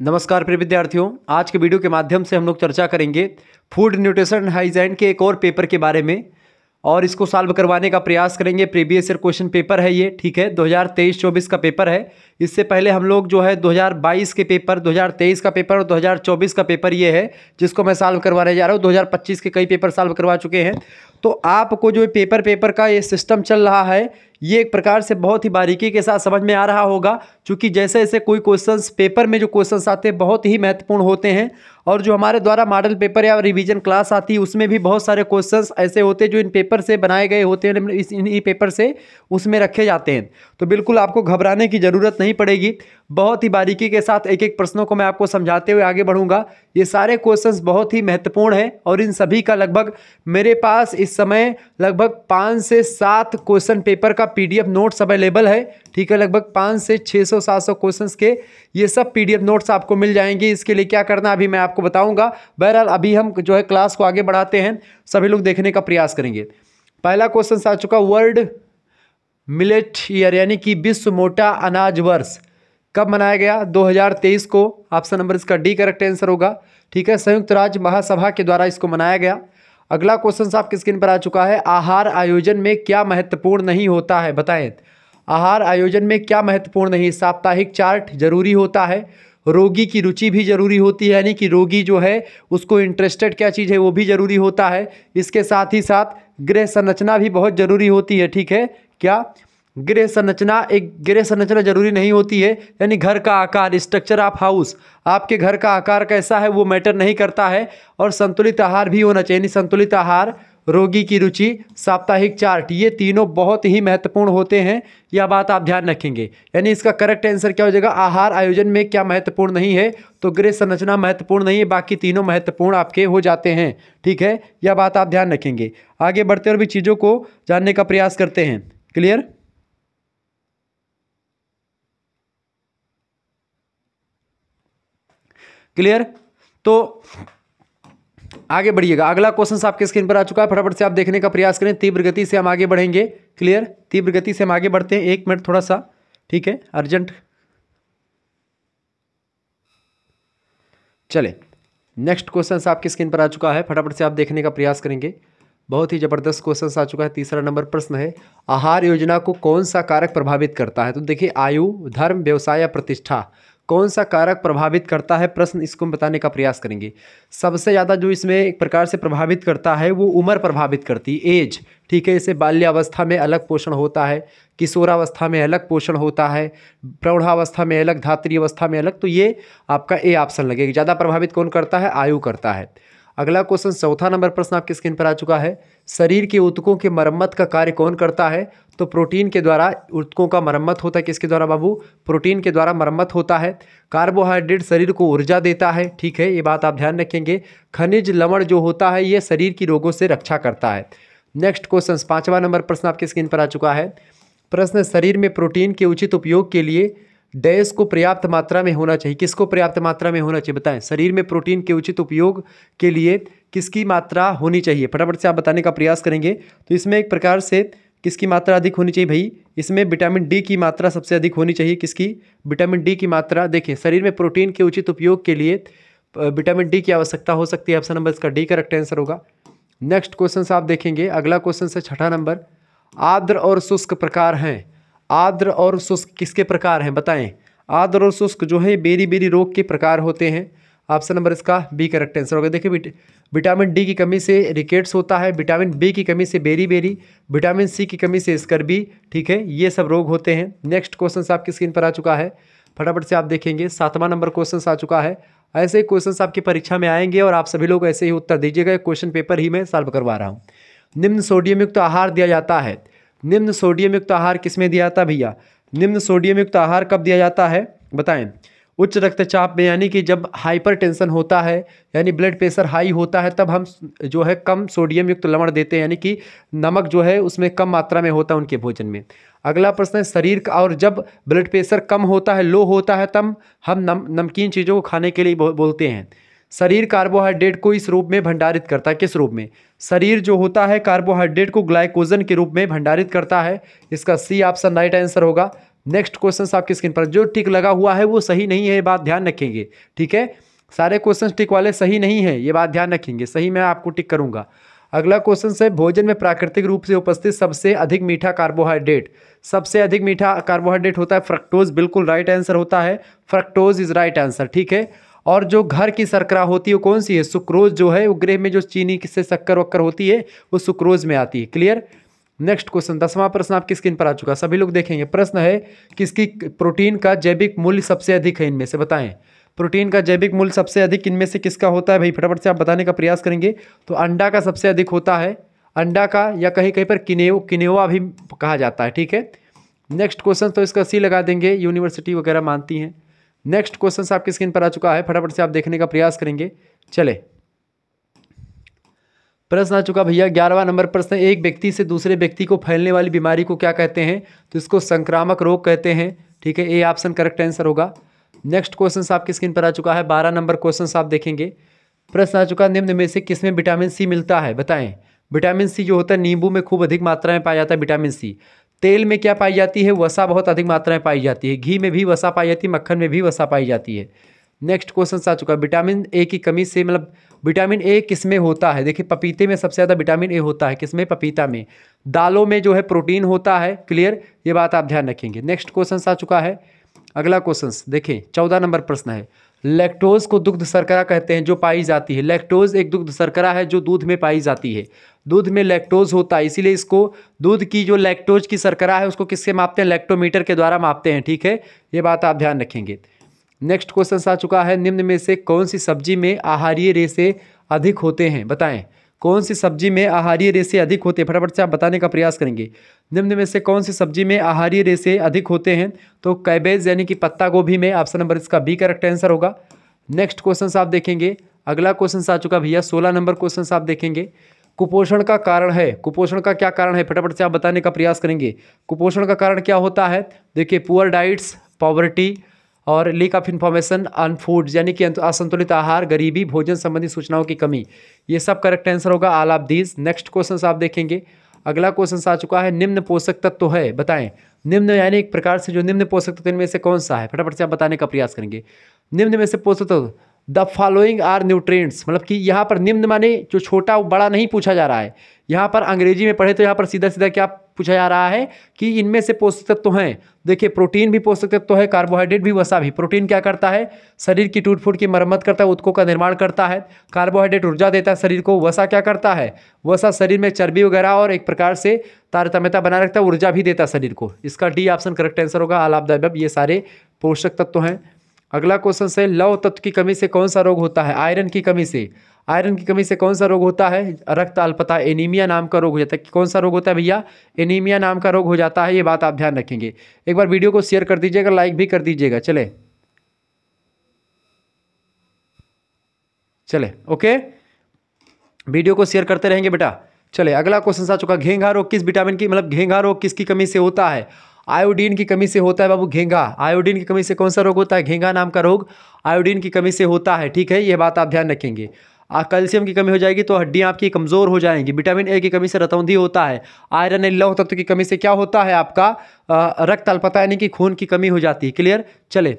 नमस्कार प्रिय विद्यार्थियों, आज के वीडियो के माध्यम से हम लोग चर्चा करेंगे फूड न्यूट्रिशन हाइजीन के एक और पेपर के बारे में और इसको सॉल्व करवाने का प्रयास करेंगे। प्रीवियस ईयर क्वेश्चन पेपर है ये, ठीक है, 2023-24 का पेपर है। इससे पहले हम लोग जो है 2022 के पेपर, 2023 का पेपर और 2024 का पेपर ये है जिसको मैं सॉल्व करवाने जा रहा हूँ। 2025 के कई पेपर सॉल्व करवा चुके हैं। तो आपको जो पेपर का ये सिस्टम चल रहा है ये एक प्रकार से बहुत ही बारीकी के साथ समझ में आ रहा होगा, क्योंकि जैसे जैसे कोई क्वेश्चंस पेपर में जो क्वेश्चंस आते हैं बहुत ही महत्वपूर्ण होते हैं और जो हमारे द्वारा मॉडल पेपर या रिवीजन क्लास आती है उसमें भी बहुत सारे क्वेश्चंस ऐसे होते हैं जो इन पेपर से बनाए गए होते हैं, इन पेपर से उसमें रखे जाते हैं। तो बिल्कुल आपको घबराने की ज़रूरत नहीं पड़ेगी। बहुत ही बारीकी के साथ एक एक प्रश्नों को मैं आपको समझाते हुए आगे बढ़ूंगा। ये सारे क्वेश्चंस बहुत ही महत्वपूर्ण हैं और इन सभी का लगभग मेरे पास इस समय लगभग 5 से 7 क्वेश्चन पेपर का PDF नोट्स अवेलेबल है, ठीक है। लगभग 5 से 600-700 क्वेश्चंस के ये सब PDF नोट्स आपको मिल जाएंगे। इसके लिए क्या करना अभी मैं आपको बताऊंगा। बहरहाल अभी हम जो है क्लास को आगे बढ़ाते हैं, सभी लोग देखने का प्रयास करेंगे। पहला क्वेश्चन आ चुका, वर्ल्ड मिलेट ईयर यानी कि विश्व मोटा अनाज वर्ष कब मनाया गया? 2023 को। ऑप्शन नंबर इसका डी करेक्ट आंसर होगा, ठीक है। संयुक्त राज्य महासभा के द्वारा इसको मनाया गया। अगला क्वेश्चन आपकी स्क्रीन पर आ चुका है, आहार आयोजन में क्या महत्वपूर्ण नहीं होता है? बताएं, आहार आयोजन में क्या महत्वपूर्ण नहीं? साप्ताहिक चार्ट जरूरी होता है, रोगी की रुचि भी जरूरी होती है, यानी कि रोगी जो है उसको इंटरेस्टेड क्या चीज़ है वो भी जरूरी होता है। इसके साथ ही साथ गृह संरचना भी बहुत जरूरी होती है, ठीक है। क्या गृह संरचना जरूरी नहीं होती है, यानी घर का आकार, स्ट्रक्चर ऑफ हाउस, आपके घर का आकार कैसा है वो मैटर नहीं करता है। और संतुलित आहार भी होना चाहिए, यानी संतुलित आहार, रोगी की रुचि, साप्ताहिक चार्ट, ये तीनों बहुत ही महत्वपूर्ण होते हैं। यह बात आप ध्यान रखेंगे। यानी इसका करेक्ट आंसर क्या हो जाएगा? आहार आयोजन में क्या महत्वपूर्ण नहीं है? तो गृह संरचना महत्वपूर्ण नहीं है, बाकी तीनों महत्वपूर्ण आपके हो जाते हैं, ठीक है। यह बात आप ध्यान रखेंगे। आगे बढ़ते और भी चीज़ों को जानने का प्रयास करते हैं। क्लियर? क्लियर? तो आगे बढ़िएगा। अगला क्वेश्चन आपके स्क्रीन पर आ चुका है, फटाफट से आप देखने का प्रयास करें। तीव्र गति से हम आगे बढ़ेंगे। क्लियर? तीव्र गति से हम आगे बढ़ते हैं। 1 मिनट थोड़ा सा, ठीक है, अर्जेंट। चले, नेक्स्ट क्वेश्चन आपके स्क्रीन पर आ चुका है, फटाफट से आप देखने का प्रयास करेंगे। बहुत ही जबरदस्त क्वेश्चन आ चुका है। तीसरा नंबर प्रश्न है, आहार योजना को कौन सा कारक प्रभावित करता है? तो देखिए, आयु, धर्म, व्यवसाय या प्रतिष्ठा, कौन सा कारक प्रभावित करता है? प्रश्न इसको हम बताने का प्रयास करेंगे। सबसे ज़्यादा जो इसमें एक प्रकार से प्रभावित करता है वो उम्र प्रभावित करती है, एज, ठीक है। इसे बाल्यावस्था में अलग पोषण होता है, किशोरावस्था में अलग पोषण होता है, प्रौढ़ावस्था में अलग, धात्री अवस्था में अलग। तो ये आपका ए ऑप्शन लगेगा। ज़्यादा प्रभावित कौन करता है? आयु करता है। अगला क्वेश्चन, चौथा नंबर प्रश्न आपकी स्क्रीन पर आ चुका है, शरीर के ऊतकों के मरम्मत का कार्य कौन करता है? तो प्रोटीन के द्वारा ऊतकों का मरम्मत होता है। किसके द्वारा बाबू? प्रोटीन के द्वारा मरम्मत होता है। कार्बोहाइड्रेट शरीर को ऊर्जा देता है, ठीक है, ये बात आप ध्यान रखेंगे। खनिज लवण जो होता है ये शरीर की रोगों से रक्षा करता है। नेक्स्ट क्वेश्चन, 5वां नंबर प्रश्न आपकी स्क्रीन पर आ चुका है। प्रश्न, शरीर में प्रोटीन के उचित उपयोग के लिए डैश को पर्याप्त मात्रा में होना चाहिए। किसको पर्याप्त मात्रा में होना चाहिए? बताएं, शरीर में प्रोटीन के उचित उपयोग के लिए किसकी मात्रा होनी चाहिए? फटाफट से आप बताने का प्रयास करेंगे। तो इसमें एक प्रकार से किसकी मात्रा अधिक होनी चाहिए भाई? इसमें विटामिन डी की मात्रा सबसे अधिक होनी चाहिए। किसकी? विटामिन डी की मात्रा। देखिए, शरीर में प्रोटीन के उचित उपयोग के लिए विटामिन डी की आवश्यकता हो सकती है। ऑप्शन नंबर इसका डी करेक्ट आंसर होगा। नेक्स्ट क्वेश्चन आप देखेंगे। अगला क्वेश्चन से 6ठा नंबर, आर्द्र और शुष्क प्रकार हैं। आर्द्र और शुष्क किसके प्रकार हैं? बताएं। आर्द्र और शुष्क जो है बेरी बेरी रोग के प्रकार होते हैं। ऑप्शन नंबर इसका बी करेक्ट आंसर होगा। देखिए, विटामिन डी की कमी से रिकेट्स होता है, विटामिन बी की कमी से बेरी बेरी, विटामिन सी की कमी से स्कर्बी, ठीक है, ये सब रोग होते हैं। नेक्स्ट क्वेश्चन आपकी स्क्रीन पर आ चुका है, फटाफट से आप देखेंगे। 7वां नंबर क्वेश्चन आ चुका है। ऐसे ही क्वेश्चन आपकी परीक्षा में आएंगे और आप सभी लोग ऐसे ही उत्तर दीजिएगा। क्वेश्चन पेपर ही मैं सॉल्व करवा रहा हूँ। निम्न सोडियम युक्त आहार दिया जाता है। निम्न सोडियम युक्त आहार किसमें दिया जाता है भैया? निम्न सोडियम युक्त आहार कब दिया जाता है? बताएं। उच्च रक्तचाप में, यानी कि जब हाइपर टेंशन होता है, यानी ब्लड प्रेशर हाई होता है, तब हम जो है कम सोडियम युक्त लवण देते हैं, यानी कि नमक जो है उसमें कम मात्रा में होता है उनके भोजन में। अगला प्रश्न है, शरीर का, और जब ब्लड प्रेशर कम होता है, लो होता है, तब हम नमकीन चीज़ों को खाने के लिए बोलते हैं। शरीर कार्बोहाइड्रेट को इस रूप में भंडारित करता है। किस रूप में? शरीर जो होता है कार्बोहाइड्रेट को ग्लाइकोजन के रूप में भंडारित करता है। इसका सी ऑप्शन राइट आंसर होगा। नेक्स्ट क्वेश्चन आपकी स्क्रीन पर, जो टिक लगा हुआ है वो सही नहीं है, ये बात ध्यान रखेंगे, ठीक है। सारे क्वेश्चन टिक वाले सही नहीं है, ये बात ध्यान रखेंगे, सही मैं आपको टिक करूंगा। अगला क्वेश्चन है, भोजन में प्राकृतिक रूप से उपस्थित सबसे अधिक मीठा कार्बोहाइड्रेट, सबसे अधिक मीठा कार्बोहाइड्रेट होता है फ्रक्टोज, बिल्कुल राइट आंसर होता है, फ्रक्टोज इज राइट आंसर, ठीक है। और जो घर की शर्करा होती है वो कौन सी है, सुक्रोज जो है, उपग्रह में जो चीनी से शक्कर वक्कर होती है वो सुक्रोज में आती है, क्लियर। नेक्स्ट क्वेश्चन 10वां प्रश्न आपकी स्क्रीन पर आ चुका, सभी लोग देखेंगे। प्रश्न है, किसकी प्रोटीन का जैविक मूल्य सबसे अधिक है, इनमें से बताएं। प्रोटीन का जैविक मूल्य सबसे अधिक इनमें से किसका होता है भाई, फटाफट से आप बताने का प्रयास करेंगे। तो अंडा का सबसे अधिक होता है, अंडा का, या कहीं कहीं पर किनेवा भी कहा जाता है, ठीक है। नेक्स्ट क्वेश्चन तो इसका सी लगा देंगे, यूनिवर्सिटी वगैरह मानती हैं। नेक्स्ट क्वेश्चन आपकी स्क्रीन पर आ चुका है, फटाफट से आप देखने का प्रयास करेंगे। चले, प्रश्न आ चुका भैया 11वां नंबर प्रश्न, एक व्यक्ति से दूसरे व्यक्ति को फैलने वाली बीमारी को क्या कहते हैं, तो इसको संक्रामक रोग कहते हैं, ठीक है, ए ऑप्शन करेक्ट आंसर होगा। नेक्स्ट क्वेश्चन आपकी स्क्रीन पर आ चुका है, 12 नंबर क्वेश्चन आप देखेंगे। प्रश्न आ चुका, निम्न में से किसमें विटामिन सी मिलता है, बताएं। विटामिन सी जो होता है नींबू में खूब अधिक मात्रा में पाया जाता है विटामिन सी। तेल में क्या पाई जाती है, वसा बहुत अधिक मात्रा में पाई जाती है। घी में भी वसा पाई जाती है, मक्खन में भी वसा पाई जाती है। नेक्स्ट क्वेश्चन आ चुका, विटामिन ए की कमी से, मतलब विटामिन ए किसमें होता है, देखिए पपीते में सबसे ज़्यादा विटामिन ए होता है, किसमें, पपीता में। दालों में जो है प्रोटीन होता है, क्लियर, ये बात आप ध्यान रखेंगे। नेक्स्ट क्वेश्चन आ चुका है, अगला क्वेश्चन देखें, 14 नंबर प्रश्न है, लैक्टोज को दुग्ध शर्करा कहते हैं जो पाई जाती है। लैक्टोज एक दुग्ध शर्करा है जो दूध में पाई जाती है, दूध में लैक्टोज होता है, इसीलिए इसको दूध की जो लैक्टोज की शर्करा है उसको किससे मापते हैं, लैक्टोमीटर के द्वारा मापते हैं, ठीक है, ये बात आप ध्यान रखेंगे। नेक्स्ट क्वेश्चन आ चुका है, निम्न में से कौन सी सब्जी में आहारीय रेशे अधिक होते हैं, बताएं। कौन सी सब्जी में आहारीय रेशे अधिक होते हैं, फटाफट से आप बताने का प्रयास करेंगे। निम्न में से कौन सी सब्जी में आहारीय रेशे अधिक होते हैं, तो कैबेज यानी कि पत्ता गोभी में, ऑप्शन नंबर इसका बी करेक्ट आंसर होगा। नेक्स्ट क्वेश्चन आप देखेंगे, अगला क्वेश्चन आ चुका भैया 16 नंबर क्वेश्चन आप देखेंगे, कुपोषण का कारण है, कुपोषण का क्या कारण है, फटाफट से आप बताने का प्रयास करेंगे। कुपोषण का कारण क्या होता है, देखिए पुअर डाइट्स, पॉवर्टी और leak of information on foods, यानी कि असंतुलित आहार, गरीबी, भोजन संबंधी सूचनाओं की कमी, ये सब करेक्ट आंसर होगा, all of these. Next question आप देखेंगे, अगला क्वेश्चन आ चुका है, निम्न पोषक तत्व है, बताएं। निम्न यानी एक प्रकार से जो निम्न पोषक तत्व इनमें से कौन सा है, फटाफट से आप बताने का प्रयास करेंगे। निम्न में से पोषक तत्व, द फॉलोइंग आर न्यूट्रिएंट्स, मतलब कि यहाँ पर निम्न माने जो छोटा बड़ा नहीं पूछा जा रहा है, यहाँ पर अंग्रेजी में पढ़े तो यहाँ पर सीधा सीधा क्या पूछा जा रहा है कि इनमें से पोषक तत्व हैं। देखिए प्रोटीन भी पोषक तत्व है, कार्बोहाइड्रेट भी, वसा भी। प्रोटीन क्या करता है, शरीर की टूट फूट की मरम्मत करता है, ऊतकों का निर्माण करता है। कार्बोहाइड्रेट ऊर्जा देता है शरीर को। वसा क्या करता है, वसा शरीर में चर्बी वगैरह और एक प्रकार से तारतम्यता बनाए रखता है, ऊर्जा भी देता है शरीर को। इसका डी ऑप्शन करेक्ट आंसर होगा, ऑल ऑफ द अबव, ये सारे पोषक तत्व हैं। अगला क्वेश्चन है, लौह तत्व की कमी से कौन सा रोग होता है, आयरन की कमी से, आयरन की कमी से कौन सा रोग होता है, रक्त अल्पता, एनीमिया नाम का रोग हो जाता है। कौन सा रोग होता है भैया, एनीमिया नाम का रोग हो जाता है, ये बात आप ध्यान रखेंगे। एक बार वीडियो को शेयर कर दीजिएगा, लाइक भी कर दीजिएगा। चले ओके, वीडियो को शेयर करते रहेंगे बेटा। चले अगला क्वेश्चन आ चुका, घेंघा रोग किस विटामिन की, मतलब घेंघा रोग किसकी कमी से होता है, आयोडीन की कमी से होता है बाबू। घेंघा, आयोडीन की कमी से कौन सा रोग होता है, घेंघा नाम का रोग आयोडीन की कमी से होता है, ठीक है, ये बात आप ध्यान रखेंगे। कैल्शियम की कमी हो जाएगी तो हड्डियां आपकी कमजोर हो जाएंगी। विटामिन ए की कमी से रतौंधी होता है। आयरन लौह तत्व की कमी से क्या होता है आपका, रक्त अल्पता यानी कि खून की कमी हो जाती है, क्लियर। चले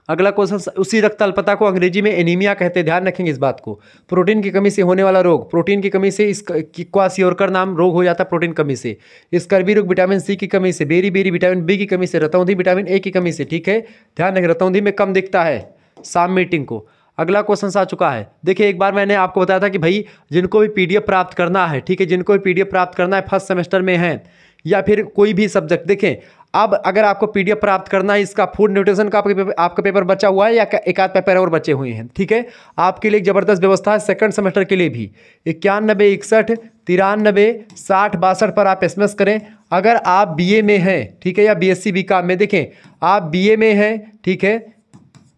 अगला क्वेश्चन, उसी रक्त अल्पता को अंग्रेजी में एनीमिया कहते हैं, ध्यान रखेंगे इस बात को। प्रोटीन की कमी से होने वाला रोग, प्रोटीन की कमी से क्वासियोरकर नाम रोग हो जाता है प्रोटीन कमी से। स्कर्वी रोग विटामिन सी की कमी से, बेरी बेरी विटामिन बी की कमी से, रतौंधी विटामिन ए की कमी से, ठीक है, ध्यान रखें, रतौंधी में कम दिखता है शाम मीटिंग को। अगला क्वेश्चन आ चुका है, देखिए एक बार मैंने आपको बताया था कि भाई जिनको भी पीडीएफ प्राप्त करना है, ठीक है, जिनको भी पीडीएफ प्राप्त करना है फर्स्ट सेमेस्टर में है या फिर कोई भी सब्जेक्ट, देखें अब अगर आपको पीडीएफ प्राप्त करना है, इसका फूड न्यूट्रिशन का आपका पेपर बचा हुआ है या एक आध पेपर और बचे हुए हैं, ठीक है, आपके लिए एक जबरदस्त व्यवस्था है सेकंड सेमेस्टर के लिए भी। 91 61 93 60 62 पर आप एसएमएस करें। अगर आप बीए में हैं, ठीक है, या बीएससी बीकॉम में, देखें आप बीए में हैं, ठीक है,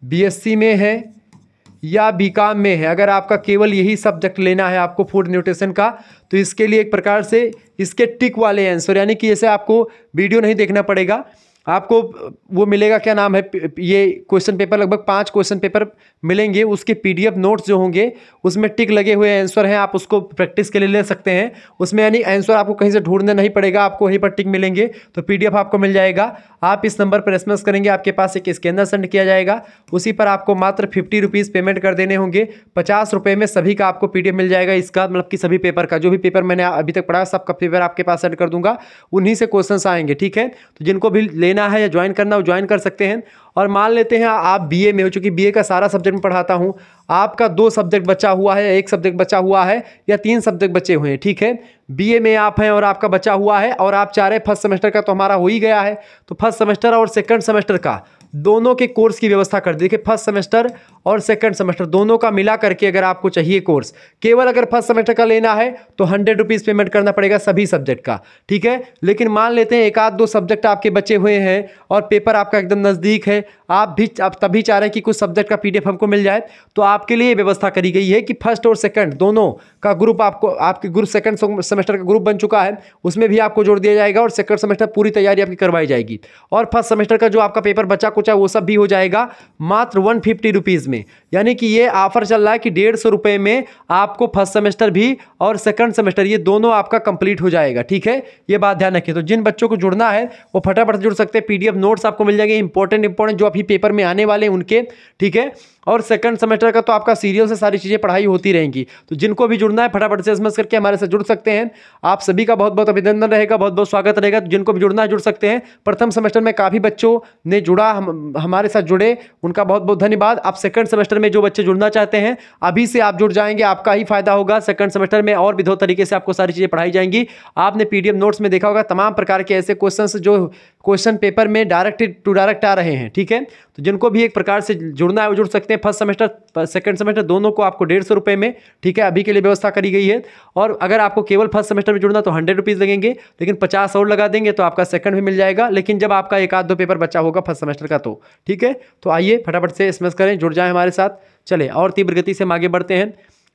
बीएससी में है या बीकॉम में है, अगर आपका केवल यही सब्जेक्ट लेना है आपको फूड न्यूट्रिशन का, तो इसके लिए एक प्रकार से इसके टिक वाले आंसर, यानी कि जैसे आपको वीडियो नहीं देखना पड़ेगा, आपको वो मिलेगा, क्या नाम है, ये क्वेश्चन पेपर, लगभग 5 क्वेश्चन पेपर मिलेंगे। उसके पीडीएफ नोट्स जो होंगे उसमें टिक लगे हुए आंसर हैं, आप उसको प्रैक्टिस के लिए ले सकते हैं। उसमें यानी आंसर आपको कहीं से ढूंढने नहीं पड़ेगा, आपको वहीं पर टिक मिलेंगे, तो पीडीएफ आपको मिल जाएगा। आप इस नंबर पर एसएमएस करेंगे, आपके पास एक स्कैनर सेंड किया जाएगा, उसी पर आपको मात्र 50 रुपीज़ पेमेंट कर देने होंगे। 50 रुपये में सभी का आपको पीडीएफ मिल जाएगा, इसका मतलब कि सभी पेपर का, जो भी पेपर मैंने अभी तक पढ़ा सबका पेपर आपके पास सेंड कर दूंगा, उन्हीं से क्वेश्चन आएंगे। ठीक है, तो जिनको भी लेना है या ज्वाइन करना, वो ज्वाइन कर सकते हैं। और मान लेते हैं आप बीए में हो, चूंकि बीए का सारा सब्जेक्ट में पढ़ाता हूं, आपका 2 सब्जेक्ट बचा हुआ है, 1 सब्जेक्ट बचा हुआ है, या 3 सब्जेक्ट बचे हुए हैं। ठीक है, बीए में आप हैं और आपका बचा हुआ है, और आप चाह रहे फर्स्ट सेमेस्टर का तो हमारा हो ही गया है, तो फर्स्ट सेमेस्टर और सेकंड सेमेस्टर का दोनों के कोर्स की व्यवस्था कर दी। देखिए, फर्स्ट सेमेस्टर और सेकंड सेमेस्टर दोनों का मिला करके अगर आपको चाहिए कोर्स, केवल अगर फर्स्ट सेमेस्टर का लेना है तो 100 रुपीज़ पेमेंट करना पड़ेगा सभी सब्जेक्ट का। ठीक है, लेकिन मान लेते हैं 1-2 सब्जेक्ट आपके बचे हुए हैं और पेपर आपका एकदम नज़दीक है, आप तभी चाह रहे हैं कि कुछ सब्जेक्ट का पीडीएफ हमको मिल जाए, तो आपके लिए व्यवस्था करी गई है कि फर्स्ट और सेकंड दोनों का ग्रुप आपको, आपके ग्रुप सेकंड सेमेस्टर का ग्रुप बन चुका है, उसमें भी आपको जोड़ दिया जाएगा और सेकंड सेमेस्टर पूरी तैयारी आपकी करवाई जाएगी। और फर्स्ट सेमेस्टर का जो आपका पेपर बचा कुचा वो सब भी हो जाएगा मात्र 150 रुपीज़ में। यानी कि ये ऑफर चल रहा है कि 150 रुपये में आपको फर्स्ट सेमेस्टर भी और सेकंड सेमेस्टर ये दोनों आपका कंप्लीट हो जाएगा। ठीक है, ये बात ध्यान रखिए। तो जिन बच्चों को जुड़ना है वो फटाफट जुड़ सकते हैं, पीडीएफ नोट्स आपको मिल जाएंगे इंपॉर्टेंट जो अभी पेपर में आने वाले हैं उनके। ठीक है, और सेकंड सेमेस्टर का तो आपका सीरियल से सारी चीज़ें पढ़ाई होती रहेंगी। तो जिनको भी जुड़ना है फटाफट से एसएमएस करके हमारे साथ जुड़ सकते हैं। आप सभी का बहुत बहुत अभिनंदन रहेगा, बहुत बहुत स्वागत रहेगा। तो जिनको भी जुड़ना है जुड़ सकते हैं। प्रथम सेमेस्टर में काफ़ी बच्चों ने जुड़ा, हमारे साथ जुड़े, उनका बहुत बहुत धन्यवाद। आप सेकंड सेमेस्टर में जो बच्चे जुड़ना चाहते हैं अभी से आप जुड़ जाएंगे, आपका ही फायदा होगा। सेकंड सेमेस्टर में और भी दो तरीके से आपको सारी चीज़ें पढ़ाई जाएंगी। आपने पीडीएफ नोट्स में देखा होगा तमाम प्रकार के ऐसे क्वेश्चन जो क्वेश्चन पेपर में डायरेक्ट टू डायरेक्ट आ रहे हैं। ठीक है, तो जिनको भी एक प्रकार से जुड़ना है वो जुड़ सकते हैं। फर्स्ट सेमेस्टर सेकंड सेमेस्टर दोनों को आपको 150 रुपये में, ठीक है, अभी के लिए व्यवस्था करी गई है। और अगर आपको केवल फर्स्ट सेमेस्टर में जुड़ना तो 100 रुपीज़ लगेंगे, लेकिन 50 और लगा देंगे तो आपका सेकंड भी मिल जाएगा। लेकिन जब आपका 1-2 पेपर बचा होगा फर्स्ट सेमेस्टर का तो ठीक है। तो आइए फटाफट से एसएमएस करें, जुड़ जाएं हमारे साथ। चले और तीव्र गति से हम आगे बढ़ते हैं।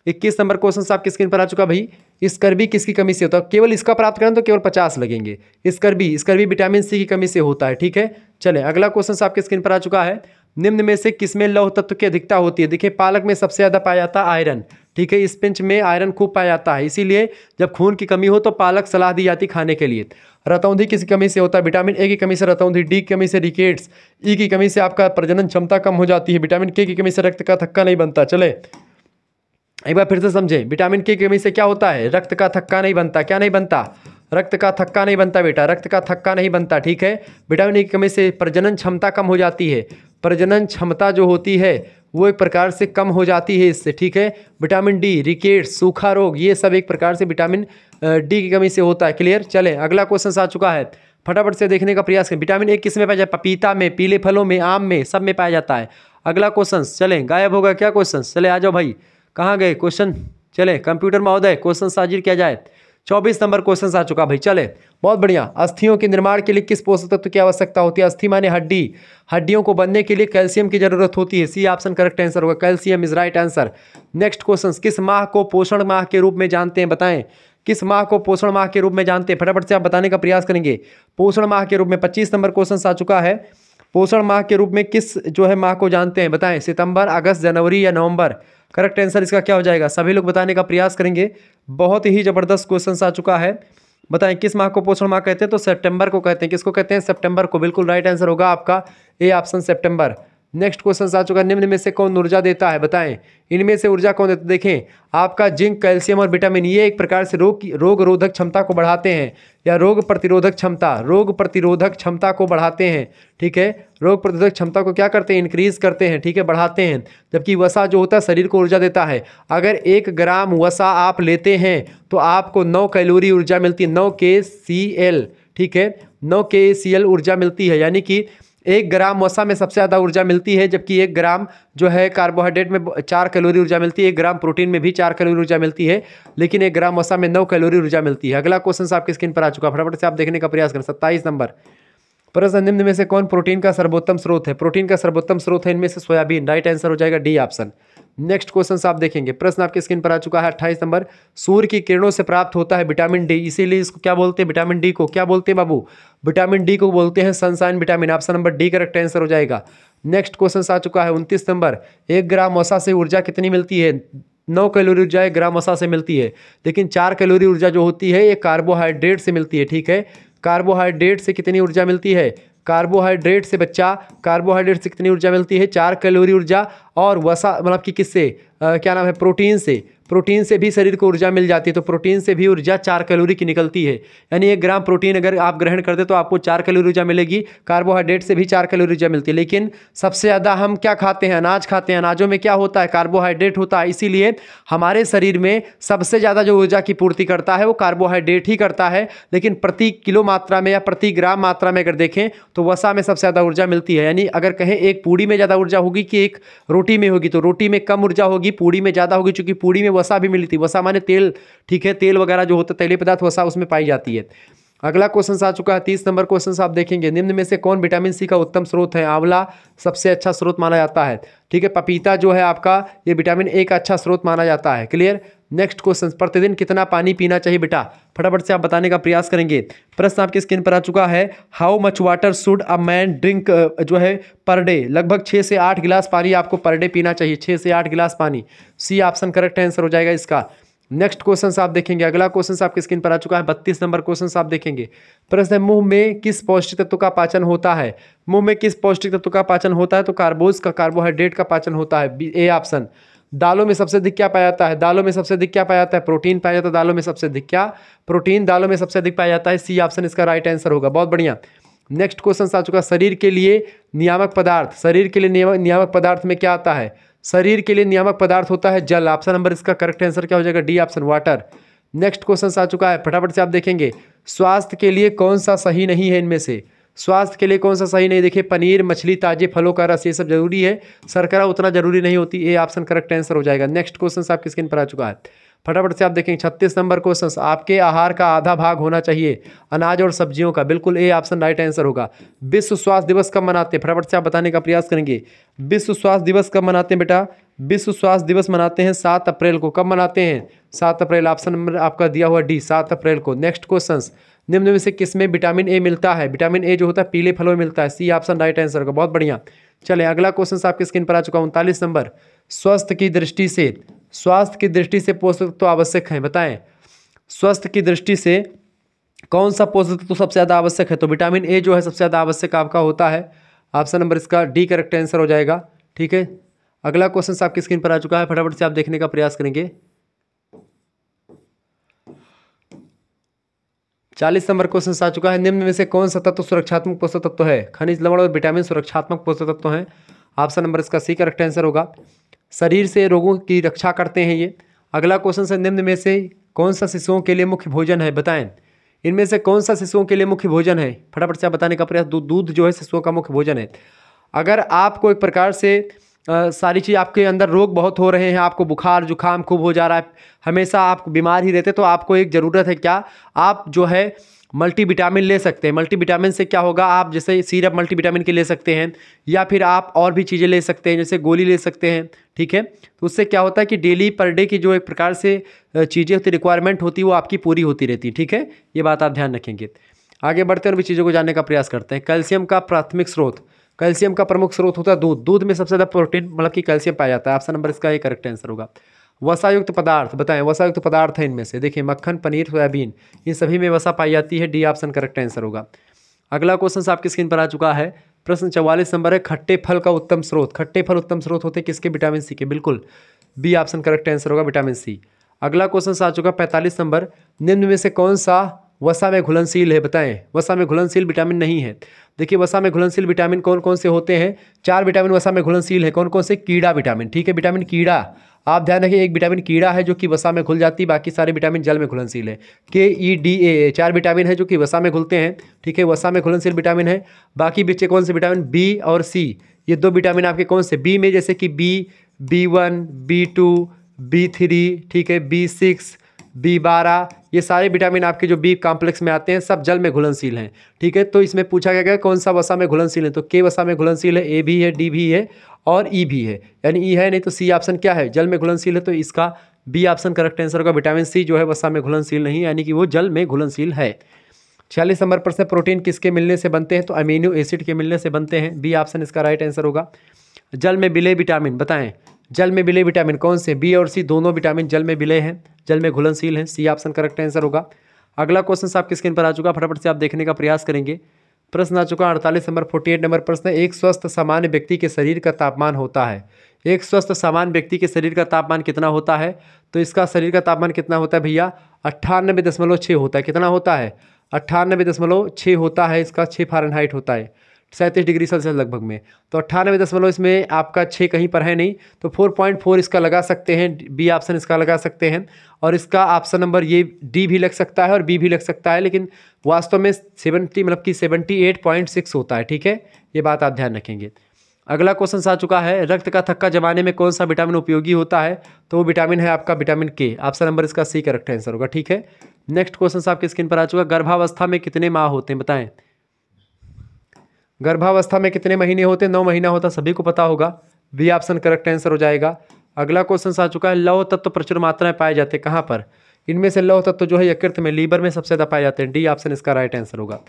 21 नंबर क्वेश्चन आपकी स्क्रीन पर आ चुका भाई। स्कर्वी किसकी कमी से होता है? केवल इसका प्राप्त करें तो केवल 50 लगेंगे। स्कर्वी विटामिन सी की कमी से होता है। ठीक है, चले अगला क्वेश्चन आपकी स्क्रीन पर आ चुका है। निम्न में से किसमें लौह तत्व की अधिकता होती है? देखिए, पालक में सबसे ज़्यादा पाया जाता है आयरन। ठीक है, स्पिंच में आयरन खूब पाया जाता है, इसीलिए जब खून की कमी हो तो पालक सलाह दी जाती खाने के लिए। रतौंधी किस कमी से होता है? विटामिन ए की कमी से रतौंधी, डी की कमी से रिकेट्स, ई की कमी से आपका प्रजनन क्षमता कम हो जाती है, विटामिन के की कमी से रक्त का थक्का नहीं बनता। चले एक बार फिर से समझें, विटामिन के की कमी से क्या होता है? रक्त का थक्का नहीं बनता। क्या नहीं बनता? रक्त का थक्का नहीं बनता बेटा, रक्त का थक्का नहीं बनता। ठीक है, विटामिन ए की कमी से प्रजनन क्षमता कम हो जाती है, प्रजनन क्षमता जो होती है वो एक प्रकार से कम हो जाती है इससे। ठीक है, विटामिन डी, रिकेट्स, सूखा रोग, ये सब एक प्रकार से विटामिन डी की कमी से होता है। क्लियर? चलें अगला क्वेश्चन आ चुका है, फटाफट से देखने का प्रयास करें। विटामिन ए किस में पाया जाता है? पपीता में, पीले फलों में, आम में, सब में पाया जाता है। अगला क्वेश्चन, चलें गायब होगा क्या क्वेश्चन? चले आ जाओ भाई, कहाँ गए क्वेश्चन? चले कंप्यूटर महोदय क्वेश्चन हाजिर किया जाए। 24 नंबर क्वेश्चन आ चुका भाई। चले बहुत बढ़िया। अस्थियों के निर्माण के लिए किस पोषक तत्व की आवश्यकता होती है? अस्थि माने हड्डी, हड्डियों को बनने के लिए कैल्शियम की जरूरत होती है। सी ऑप्शन करेक्ट आंसर होगा, calcium is right answer. Next question, किस माह को पोषण माह के रूप में जानते हैं? बताएं, किस माह को पोषण माह के रूप में जानते हैं? फटाफट से आप बताने का प्रयास करेंगे। पोषण माह के रूप में 25 नंबर क्वेश्चन आ चुका है। पोषण माह के रूप में किस जो है माह को जानते हैं? बताएं, सितंबर, अगस्त, जनवरी या नवंबर? करेक्ट आंसर इसका क्या हो जाएगा? सभी लोग बताने का प्रयास करेंगे। बहुत ही जबरदस्त क्वेश्चन आ चुका है। बताएं, किस माह को पोषण माह कहते हैं? तो सितंबर को कहते हैं। किसको कहते हैं? सितंबर को। बिल्कुल राइट आंसर होगा आपका ए ऑप्शन, सितंबर। नेक्स्ट क्वेश्चन आ चुका है, निम्न में से कौन ऊर्जा देता है? बताएं, इनमें से ऊर्जा कौन देता है? देखें, आपका जिंक, कैल्शियम और विटामिन, ये एक प्रकार से रोग रोधक क्षमता को बढ़ाते हैं, या रोग प्रतिरोधक क्षमता को बढ़ाते हैं। ठीक है, रोग प्रतिरोधक क्षमता को क्या करते हैं? इंक्रीज करते हैं। ठीक है, बढ़ाते हैं। जबकि वसा जो होता है शरीर को ऊर्जा देता है। अगर 1 ग्राम वसा आप लेते हैं तो आपको 9 कैलोरी ऊर्जा मिलती है, 9 KCl। ठीक है, 9 KCl ऊर्जा मिलती है। यानी कि 1 ग्राम वसा में सबसे ज़्यादा ऊर्जा मिलती है, जबकि 1 ग्राम जो है कार्बोहाइड्रेट में 4 कैलोरी ऊर्जा मिलती है, 1 ग्राम प्रोटीन में भी 4 कैलोरी ऊर्जा मिलती है, लेकिन 1 ग्राम वसा में 9 कैलोरी ऊर्जा मिलती है। अगला क्वेश्चन आपकी स्क्रीन पर आ चुका है, फटाफट से आप देखने का प्रयास करें। 27 नंबर प्रश्न, निम्न में से कौन प्रोटीन का सर्वोत्तम स्रोत है? प्रोटीन का सर्वोत्तम स्रोत है इनमें से सोयाबीन। राइट आंसर हो जाएगा डी ऑप्शन। नेक्स्ट क्वेश्चन आप देखेंगे, प्रश्न आपके स्क्रीन पर आ चुका है 28 नंबर। सूर्य की किरणों से प्राप्त होता है विटामिन डी, इसीलिए इसको क्या बोलते हैं, विटामिन डी को क्या बोलते हैं बाबू, विटामिन डी को बोलते हैं sunshine vitamin. Option number D correct answer हो जाएगा। नेक्स्ट क्वेश्चन आ चुका है 29 नंबर। 1 ग्राम वसा से ऊर्जा कितनी मिलती है? 9 कैलोरी ऊर्जा 1 ग्राम वसा से मिलती है, लेकिन 4 कैलोरी ऊर्जा जो होती है ये कार्बोहाइड्रेट से मिलती है। ठीक है, कार्बोहाइड्रेट से कितनी ऊर्जा मिलती है? कार्बोहाइड्रेट से बच्चा, कार्बोहाइड्रेट से कितनी ऊर्जा मिलती है? 4 कैलोरी ऊर्जा। और वसा मतलब कि किससे, क्या नाम है, प्रोटीन से। प्रोटीन से भी शरीर को ऊर्जा मिल जाती है, तो प्रोटीन से भी ऊर्जा 4 कैलोरी की निकलती है। यानी 1 ग्राम प्रोटीन अगर आप ग्रहण करते तो आपको 4 कैलोरी ऊर्जा मिलेगी। कार्बोहाइड्रेट से भी 4 कैलोरी ऊर्जा मिलती है, लेकिन सबसे ज़्यादा हम क्या खाते हैं? अनाज खाते हैं। अनाजों में क्या होता है? कार्बोहाइड्रेट होता है। इसीलिए हमारे शरीर में सबसे ज़्यादा जो ऊर्जा की पूर्ति करता है वो कार्बोहाइड्रेट ही करता है। लेकिन प्रति किलो मात्रा में या प्रति ग्राम मात्रा में अगर देखें तो वसा में सबसे ज़्यादा ऊर्जा मिलती है। यानी अगर कहें एक पूड़ी में ज़्यादा ऊर्जा होगी कि एक रोटी में होगी, तो रोटी में कम ऊर्जा होगी, पूड़ी में ज़्यादा होगी, क्योंकि पूड़ी में वसा भी मिली थी। वसा माने तेल, ठीक है, तेल वगैरह जो होता है, तेलीय पदार्थ, वसा उसमें पाई जाती है। अगला क्वेश्चन आ चुका है 30 नंबर क्वेश्चन आप देखेंगे, निम्न में से कौन विटामिन सी का उत्तम स्रोत है? आंवला सबसे अच्छा स्रोत माना जाता है। ठीक है, पपीता जो है आपका ये विटामिन ए का अच्छा स्रोत माना जाता है। क्लियर। नेक्स्ट क्वेश्चन, प्रतिदिन कितना पानी पीना चाहिए बेटा? फटाफट से आप बताने का प्रयास करेंगे। प्रश्न आपकी स्क्रीन पर आ चुका है, how much water should a man drink जो है पर डे? लगभग 6 से 8 गिलास पानी आपको पर डे पीना चाहिए, 6 से 8 गिलास पानी। सी ऑप्शन करेक्ट आंसर हो जाएगा इसका। नेक्स्ट क्वेश्चन आप देखेंगे, अगला क्वेश्चन आपकी स्क्रीन पर आ चुका है 32 नंबर क्वेश्चन आप देखेंगे। प्रश्न है, मुंह में किस पौष्टिक तत्व का पाचन होता है? मुंह में किस पौष्टिक तत्व का पाचन होता है? तो कार्बोज का, कार्बोहाइड्रेट का पाचन होता है। A option. दालों में सबसे अधिक क्या पाया जाता है? दालों में सबसे अधिक क्या पाया जाता है? प्रोटीन पाया जाता है दालों में सबसे अधिक। क्या? प्रोटीन दालों में सबसे अधिक पाया जाता है। सी ऑप्शन इसका राइट आंसर होगा। बहुत बढ़िया। नेक्स्ट क्वेश्चन आ चुका, शरीर के लिए नियामक पदार्थ, शरीर के लिए नियामक पदार्थ में क्या आता है? शरीर के लिए नियामक पदार्थ होता है जल। ऑप्शन नंबर इसका करेक्ट आंसर क्या हो जाएगा? D option, water. Next question आ चुका है, फटाफट से आप देखेंगे, स्वास्थ्य के लिए कौन सा सही नहीं है? इनमें से स्वास्थ्य के लिए कौन सा सही नहीं? देखिए, पनीर, मछली, ताजे फलों का रस, ये सब जरूरी है, शर्करा उतना जरूरी नहीं होती। ए ऑप्शन करेक्ट आंसर हो जाएगा। नेक्स्ट क्वेश्चन आपकी स्क्रीन पर आ चुका है, फटाफट से आप देखेंगे 36 नंबर क्वेश्चन, आपके आहार का आधा भाग होना चाहिए अनाज और सब्जियों का। बिल्कुल ए ऑप्शन राइट आंसर होगा। विश्व स्वास्थ्य दिवस कब मनाते हैं? फटाफट से आप बताने का प्रयास करेंगे। विश्व स्वास्थ्य दिवस कब मनाते हैं बेटा? विश्व स्वास्थ्य दिवस मनाते हैं 7 अप्रैल को। कब मनाते हैं? 7 अप्रैल। ऑप्शन नंबर आपका दिया हुआ डी, 7 अप्रैल को। नेक्स्ट क्वेश्चन, निम्न में से किसमें विटामिन ए मिलता है? विटामिन ए जो होता है पीले फलों में मिलता है। सी ऑप्शन राइट आंसर होगा। बहुत बढ़िया। चले अगला क्वेश्चन आपके स्क्रीन पर आ चुका 39 नंबर, स्वास्थ्य की दृष्टि से पोषक तत्व आवश्यक है, बताएं। स्वास्थ्य की दृष्टि से कौन सा पोषक तत्व सबसे ज़्यादा आवश्यक है? तो विटामिन ए जो है सबसे ज़्यादा आवश्यक आपका होता है। ऑप्शन नंबर इसका डी करेक्ट आंसर हो जाएगा। ठीक है, अगला क्वेश्चन आपकी स्क्रीन पर आ चुका है, फटाफट से आप देखने का प्रयास करेंगे। 40 नंबर क्वेश्चन आ चुका है, निम्न में से कौन सा तत्व सुरक्षात्मक पोषक तत्व है? खनिज, लवण और विटामिन सुरक्षात्मक पोषक तत्व हैं। ऑप्शन नंबर इसका सी करेक्ट आंसर होगा। शरीर से रोगों की रक्षा करते हैं ये। अगला क्वेश्चन है, निम्न में से कौन सा शिशुओं के लिए मुख्य भोजन है? बताएं, इनमें से कौन सा शिशुओं के लिए मुख्य भोजन है? फटाफट से आप बताने का प्रयास। दूध जो है शिशुओं का मुख्य भोजन है। अगर आपको एक प्रकार से सारी चीज़, आपके अंदर रोग बहुत हो रहे हैं, आपको बुखार जुखाम खूब हो जा रहा है, हमेशा आप बीमार ही रहते, तो आपको एक ज़रूरत है क्या? आप जो है मल्टीविटामिन ले सकते हैं। मल्टीविटामिन से क्या होगा, आप जैसे सिरप मल्टीविटामिन के ले सकते हैं, या फिर आप और भी चीज़ें ले सकते हैं, जैसे गोली ले सकते हैं। ठीक है, तो उससे क्या होता है कि डेली पर डे की जो एक प्रकार से चीज़ें होती, रिक्वायरमेंट होती है, वो आपकी पूरी होती रहती है। ठीक है, ये बात आप ध्यान रखेंगे। आगे बढ़ते हैं और भी चीज़ों को जानने का प्रयास करते हैं। कैल्शियम का प्राथमिक स्रोत, कैल्शियम का प्रमुख स्रोत होता है दूध। दूध में सबसे ज़्यादा प्रोटीन मतलब कि कैल्शियम पाया जाता है। ऑप्शन नंबर इसका एक करेक्ट आंसर होगा। वसायुक्त पदार्थ, बताएं वसायुक्त पदार्थ है इनमें से। देखिए, मक्खन, पनीर, सोयाबीन, इन सभी में वसा पाई जाती है। डी ऑप्शन करेक्ट आंसर होगा। अगला क्वेश्चन आपकी स्क्रीन पर आ चुका है, प्रश्न 44 नंबर है, खट्टे फल का उत्तम स्रोत। खट्टे फल उत्तम स्रोत होते हैं किसके? विटामिन सी के। बिल्कुल बी ऑप्शन करेक्ट आंसर होगा, विटामिन सी। अगला क्वेश्चन आ चुका 45 नंबर, निम्न में से कौन सा वसा में घुलनशील है? बताएं, वसा में घुलनशील विटामिन नहीं है। देखिए, वसा में घुलनशील विटामिन कौन कौन से होते हैं? 4 विटामिन वसा में घुलनशील है। कौन कौन से? कीड़ा विटामिन। ठीक है, विटामिन कीड़ा, आप ध्यान रखिए, एक विटामिन कीड़ा है जो कि वसा में घुल जाती है, बाकी सारे विटामिन जल में घुलनशील है। KEDA 4 विटामिन है जो कि वसा में घुलते हैं। ठीक है, वसा में घुलनशील विटामिन है। बाकी बच्चे कौन से विटामिन? बी और सी, ये 2 विटामिन आपके कौन से? बी में जैसे कि B1, B2, B3, ठीक है, B6, B12, ये सारे विटामिन आपके जो बी कॉम्प्लेक्स में आते हैं सब जल में घुलनशील हैं। ठीक है, तो इसमें पूछा गया कौन सा वसा में घुलनशील है? तो के वसा में घुलनशील है, ए भी है, डी भी है और ई भी है, यानी ई है नहीं तो सी ऑप्शन क्या है, जल में घुलनशील है, तो इसका बी ऑप्शन करेक्ट आंसर होगा। विटामिन सी जो है वसा में घुलनशील नहीं, यानी कि वो जल में घुलनशील है। 46 नंबर प्रश्न, प्रोटीन किसके मिलने से बनते हैं, तो अमीनो एसिड के मिलने से बनते हैं, बी ऑप्शन इसका राइट आंसर होगा। जल में विलय विटामिन बताएं, जल में विलय विटामिन कौन से, बी और सी दोनों विटामिन जल में विलय हैं, जल में घुलनशील हैं, सी ऑप्शन करेक्ट आंसर होगा। अगला क्वेश्चन आपकी स्क्रीन पर आ चुका, फटाफट से आप देखने का प्रयास करेंगे। प्रश्न आ चुका 48 नंबर 48 नंबर प्रश्न, एक स्वस्थ सामान्य व्यक्ति के शरीर का तापमान होता है, एक स्वस्थ सामान्य व्यक्ति के शरीर का तापमान कितना होता है, तो इसका शरीर का तापमान कितना होता है भैया, 98.6 होता है। कितना होता है, 98.6 होता है, इसका 6 फ़ारेनहाइट होता है, 37 डिग्री सेल्सियस लगभग में। तो 98 इसमें आपका 6 कहीं पर है नहीं, तो 4.4 इसका लगा सकते हैं, बी ऑप्शन इसका लगा सकते हैं, और इसका ऑप्शन नंबर ये डी भी लग सकता है और बी भी लग सकता है, लेकिन वास्तव में 70 मतलब कि 78.6 होता है। ठीक है, ये बात आप ध्यान रखेंगे। अगला क्वेश्चन आ चुका है, रक्त का थक्का जमाने में कौन सा विटामिन उपयोगी होता है, तो वो विटामिन है आपका विटामिन के, ऑप्शन नंबर इसका सी करेक्ट आंसर होगा। ठीक है, नेक्स्ट क्वेश्चन आपकी स्क्रीन पर आ चुका, गर्भावस्था में कितने माह होते हैं बताएं, गर्भावस्था में कितने महीने होते हैं, 9 महीना होता, सभी को पता होगा, बी ऑप्शन करेक्ट आंसर हो जाएगा। अगला क्वेश्चन आ चुका है, लौह तत्व प्रचुर मात्रा में पाए जाते हैं कहाँ पर, इनमें से लौह तत्व जो है यकृत में, लीवर में सबसे ज़्यादा पाए जाते हैं, डी ऑप्शन इसका राइट आंसर होगा।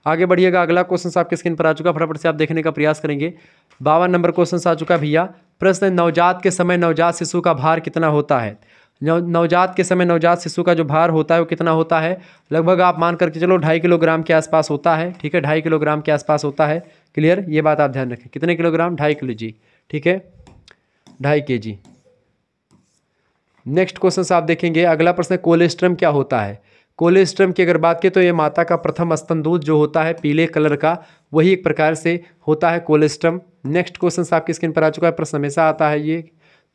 आगे बढ़िएगा, अगला क्वेश्चन आपके स्क्रीन पर आ चुका, फटाफट से आप देखने का प्रयास करेंगे। 52 नंबर क्वेश्चन आ चुका भैया, प्रश्न, नवजात के समय नवजात शिशु का भार कितना होता है, नवजात के समय नवजात शिशु का जो भार होता है वो कितना होता है, लगभग आप मान करके चलो 2.5 किलोग्राम के आसपास होता है। ठीक है, 2.5 किलोग्राम के आसपास होता है, क्लियर, ये बात आप ध्यान रखें, कितने किलोग्राम, 2.5 किलो जी। ठीक है, 2.5 kg। नेक्स्ट क्वेश्चन आप देखेंगे, अगला प्रश्न, कोलेस्ट्रम क्या होता है, कोलेस्ट्रम की अगर बात करें तो ये माता का प्रथम स्तन दूध जो होता है पीले कलर का, वही एक प्रकार से होता है कोलेस्ट्रम। नेक्स्ट क्वेश्चन आपकी स्क्रीन पर आ चुका है, प्रश्न हमेशा आता है ये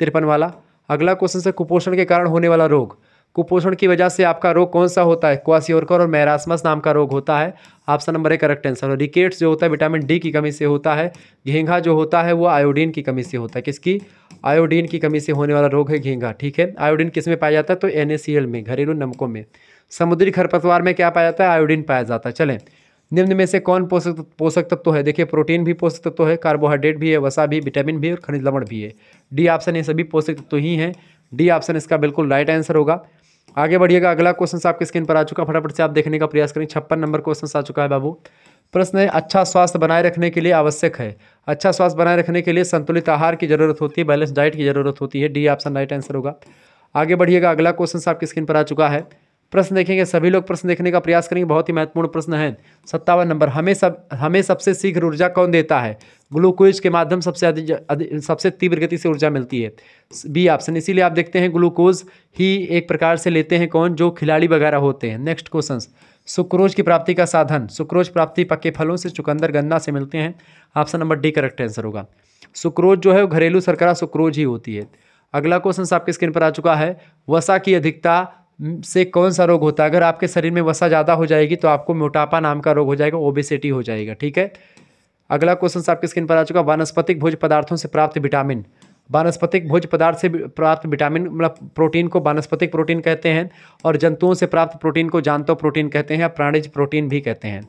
53 वाला। अगला क्वेश्चन है, कुपोषण के कारण होने वाला रोग, कुपोषण की वजह से आपका रोग कौन सा होता है, क्वाशियोरकर और मैरास्मस नाम का रोग होता है, ऑप्शन नंबर है करेक्ट आंसर। और रिकेट्स जो होता है विटामिन डी की कमी से होता है, घेंघा जो होता है वो आयोडीन की कमी से होता है, किसकी, आयोडीन की कमी से होने वाला रोग है घेंघा। ठीक है, आयोडीन किस में पाया जाता है, तो NaCl में, घरेलू नमकों में। समुद्री खरपतवार में क्या पाया जाता है, आयोडीन पाया जाता है। चलें, निम्न में से कौन पोषक तत्व है, देखिए प्रोटीन भी पोषक तत्व है, कार्बोहाइड्रेट भी है, वसा भी, विटामिन भी और खनिज लवण भी है, डी ऑप्शन, ये सभी पोषक तत्व ही हैं, डी ऑप्शन इसका बिल्कुल राइट आंसर होगा। आगे बढ़िएगा, अगला क्वेश्चन आपके स्क्रीन पर आ चुका, फटाफट से आप देखने का प्रयास करें। 56 नंबर क्वेश्चन आ चुका है बाबू। प्रश्न है, अच्छा स्वास्थ्य बनाए रखने के लिए आवश्यक है, अच्छा स्वास्थ्य बनाए रखने के लिए संतुलित आहार की जरूरत होती है, बैलेंस डाइट की जरूरत होती है, डी ऑप्शन राइट आंसर होगा। आगे बढ़िएगा, अगला क्वेश्चन आपकी स्क्रीन पर आ चुका है। प्रश्न देखेंगे, सभी लोग प्रश्न देखने का प्रयास करेंगे, बहुत ही महत्वपूर्ण प्रश्न है। 57 नंबर, हमें सबसे शीघ्र ऊर्जा कौन देता है, ग्लूकोज के माध्यम सबसे तीव्र गति से ऊर्जा मिलती है, बी ऑप्शन। इसीलिए आप देखते हैं ग्लूकोज ही एक प्रकार से लेते हैं कौन, जो खिलाड़ी वगैरह होते हैं। नेक्स्ट क्वेश्चन, सुक्रोज की प्राप्ति का साधन, सुक्रोज प्राप्ति पक्के फलों से, चुकंदर, गन्ना से मिलते हैं, option number D correct answer होगा। सुक्रोज जो है वो घरेलू शर्करा सुक्रोज ही होती है। अगला क्वेश्चन आपके स्क्रीन पर आ चुका है, वसा की अधिकता से कौन सा रोग होता है, अगर आपके शरीर में वसा ज़्यादा हो जाएगी तो आपको मोटापा नाम का रोग हो जाएगा, ओबेसिटी हो जाएगा। ठीक है, अगला क्वेश्चन आपके स्क्रीन पर आ चुका, वानस्पतिक भोज्य पदार्थों से प्राप्त विटामिन, वानस्पतिक भोज्य पदार्थ से प्राप्त विटामिन मतलब प्रोटीन को वानस्पतिक प्रोटीन कहते हैं, और जंतुओं से प्राप्त प्रोटीन को जांतव प्रोटीन कहते हैं, या प्राणिज प्रोटीन भी कहते हैं।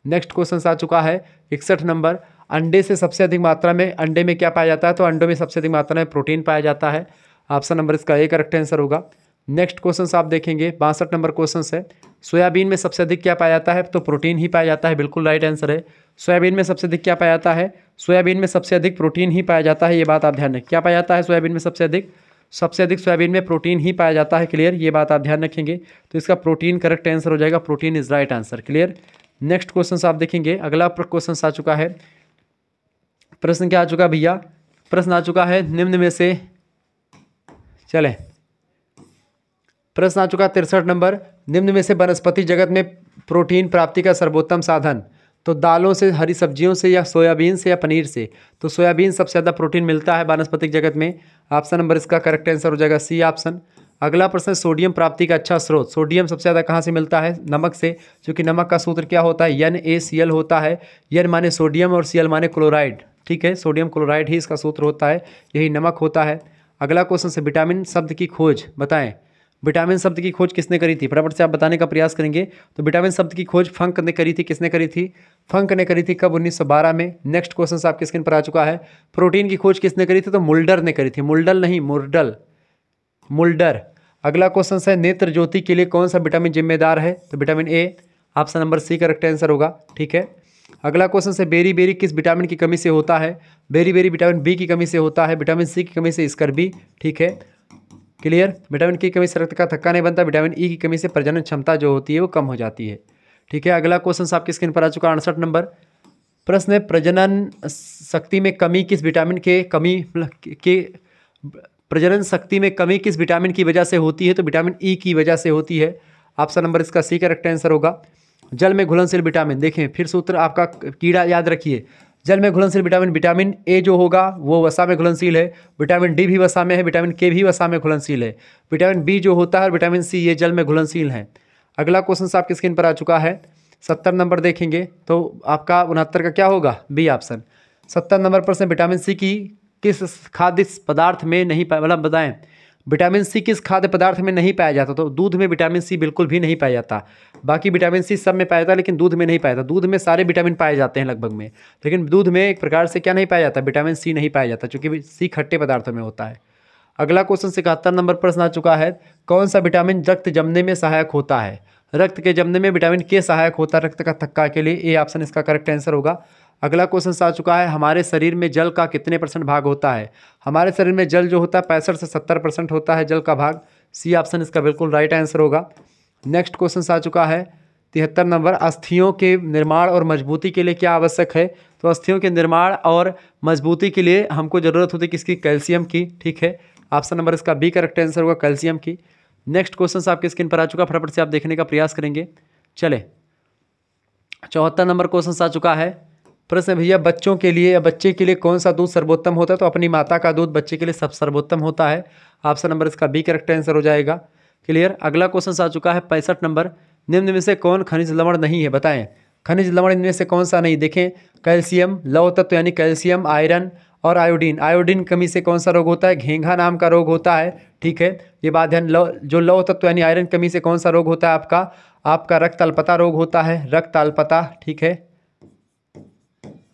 नेक्स्ट क्वेश्चन आ चुका है 61 नंबर, अंडे से सबसे अधिक मात्रा में, अंडे में क्या पाया जाता है, तो अंडों में सबसे अधिक मात्रा में प्रोटीन पाया जाता है, ऑप्शन नंबर इसका ए करेक्ट आंसर होगा। नेक्स्ट क्वेश्चन आप देखेंगे 62 नंबर क्वेश्चन है, सोयाबीन में सबसे अधिक क्या पाया जाता है, तो प्रोटीन ही पाया जाता है, बिल्कुल राइट आंसर है। सोयाबीन में सबसे अधिक क्या पाया जाता है, सोयाबीन में सबसे अधिक प्रोटीन ही पाया जाता है, ये बात आप ध्यान रखें, क्या पाया जाता है सोयाबीन में सबसे अधिक सोयाबीन में प्रोटीन ही पाया जाता है, क्लियर, ये बात आप ध्यान रखेंगे। तो इसका प्रोटीन करेक्ट आंसर हो जाएगा, protein is right answer, clear. Next question आप देखेंगे, अगला क्वेश्चन आ चुका है, प्रश्न क्या आ चुका भैया, प्रश्न आ चुका है, निम्न में से, चलें, प्रश्न आ चुका 63 नंबर, निम्न में से वनस्पति जगत में प्रोटीन प्राप्ति का सर्वोत्तम साधन, तो दालों से, हरी सब्जियों से, या सोयाबीन से, या पनीर से, तो सोयाबीन सबसे ज़्यादा प्रोटीन मिलता है वानस्पतिक जगत में, ऑप्शन नंबर इसका करेक्ट आंसर हो जाएगा सी ऑप्शन। अगला प्रश्न, सोडियम प्राप्ति का अच्छा स्रोत, सोडियम सबसे ज़्यादा कहाँ से मिलता है, नमक से, क्योंकि नमक का सूत्र क्या होता है, NaCl होता है, N माने सोडियम और Cl माने क्लोराइड। ठीक है, सोडियम क्लोराइड ही इसका सूत्र होता है, यही नमक होता है। अगला क्वेश्चन से, विटामिन शब्द की खोज बताएं, विटामिन शब्द की खोज किसने करी थी? फटाफट से आप बताने का प्रयास करेंगे। तो विटामिन शब्द की खोज फंक ने करी थी। किसने करी थी? फंक ने करी थी। कब? 1912 में। नेक्स्ट क्वेश्चन आपके स्क्रीन पर आ चुका है। प्रोटीन की खोज किसने करी थी? तो मुल्डर ने करी थी। मुल्डर नहीं, मुर्डल, मुल्डर। अगला क्वेश्चन है, नेत्र ज्योति के लिए कौन सा विटामिन जिम्मेदार है? तो vitamin A, option number C correct answer होगा। ठीक है। अगला क्वेश्चन है, बेरी बेरी किस विटामिन की कमी से होता है? बेरी बेरी विटामिन बी की कमी से होता है, विटामिन सी की कमी से स्कर्वी। ठीक है, क्लियर। विटामिन की कमी से रक्त का थक्का नहीं बनता, विटामिन ई की कमी से प्रजनन क्षमता जो होती है वो कम हो जाती है। ठीक है। अगला क्वेश्चन आपकी स्क्रीन पर आ चुका है 68 नंबर प्रश्न है, प्रजनन शक्ति में कमी किस विटामिन के कमी के प्रजनन शक्ति में कमी किस विटामिन की वजह से होती है? तो विटामिन ई की वजह से होती है। ऑप्शन नंबर इसका सी करेक्ट आंसर होगा। जल में घुलनशील विटामिन, देखें फिर सूत्र आपका कीड़ा याद रखिए। जल में घुलनशील विटामिन, विटामिन ए जो होगा वो वसा में घुलनशील है, विटामिन डी भी वसा में है, विटामिन के भी वसा में घुलनशील है, विटामिन बी जो होता है विटामिन सी ये जल में घुलनशील है। अगला क्वेश्चन आपकी स्क्रीन पर आ चुका है 70 नंबर देखेंगे तो आपका 69 का क्या होगा? B option. 70 नंबर प्रश्न, विटामिन सी की किस खाद्य पदार्थ में नहीं पाया, मतलब बताएं विटामिन सी किस खाद्य पदार्थ में नहीं पाया जाता? तो दूध में विटामिन सी बिल्कुल भी नहीं पाया जाता। बाकी विटामिन सी सब में पाया जाता है लेकिन दूध में नहीं पाया जाता। दूध में सारे विटामिन पाए जाते हैं लगभग में, लेकिन दूध में एक प्रकार से क्या नहीं पाया जाता? विटामिन सी नहीं पाया जाता, क्योंकि सी खट्टे पदार्थों में होता है। अगला क्वेश्चन 71 नंबर प्रश्न आ चुका है, कौन सा विटामिन रक्त जमने में सहायक होता है? रक्त के जमने में विटामिन के सहायक होता है रक्त का थक्का के लिए। ए ऑप्शन इसका करेक्ट आंसर होगा। अगला क्वेश्चन आ चुका है, हमारे शरीर में जल का कितने % भाग होता है? हमारे शरीर में जल जो होता है 65 से 70% होता है जल का भाग। सी ऑप्शन इसका बिल्कुल राइट आंसर होगा। नेक्स्ट क्वेश्चन आ चुका है 73 नंबर, अस्थियों के निर्माण और मजबूती के लिए क्या आवश्यक है? तो अस्थियों के निर्माण और मजबूती के लिए हमको ज़रूरत होती है किसकी? कैल्शियम की। ठीक है, ऑप्शन नंबर इसका बी करेक्ट आंसर होगा, कैल्शियम की। नेक्स्ट क्वेश्चन आपकी स्क्रीन पर आ चुका, फटाफट से आप देखने का प्रयास करेंगे। चले 74 नंबर क्वेश्चन आ चुका है। प्रश्न भैया, बच्चों के लिए या बच्चे के लिए कौन सा दूध सर्वोत्तम होता है? तो अपनी माता का दूध बच्चे के लिए सब सर्वोत्तम होता है। ऑप्शन नंबर इसका बी करेक्ट आंसर हो जाएगा। क्लियर। अगला क्वेश्चन आ चुका है 65 नंबर, निम्न में से कौन खनिज लवण नहीं है? बताएं खनिज लवण इनमें से कौन सा नहीं? देखें, कैल्शियम, लौह तत्व यानी कैल्शियम, आयरन और आयोडीन। आयोडीन कमी से कौन सा रोग होता है? घेंघा नाम का रोग होता है। ठीक है, ये बात ध्यान। जो लौह तत्व यानी आयरन कमी से कौन सा रोग होता है? आपका रक्त अल्पता रोग होता है, रक्त अल्पता। ठीक है,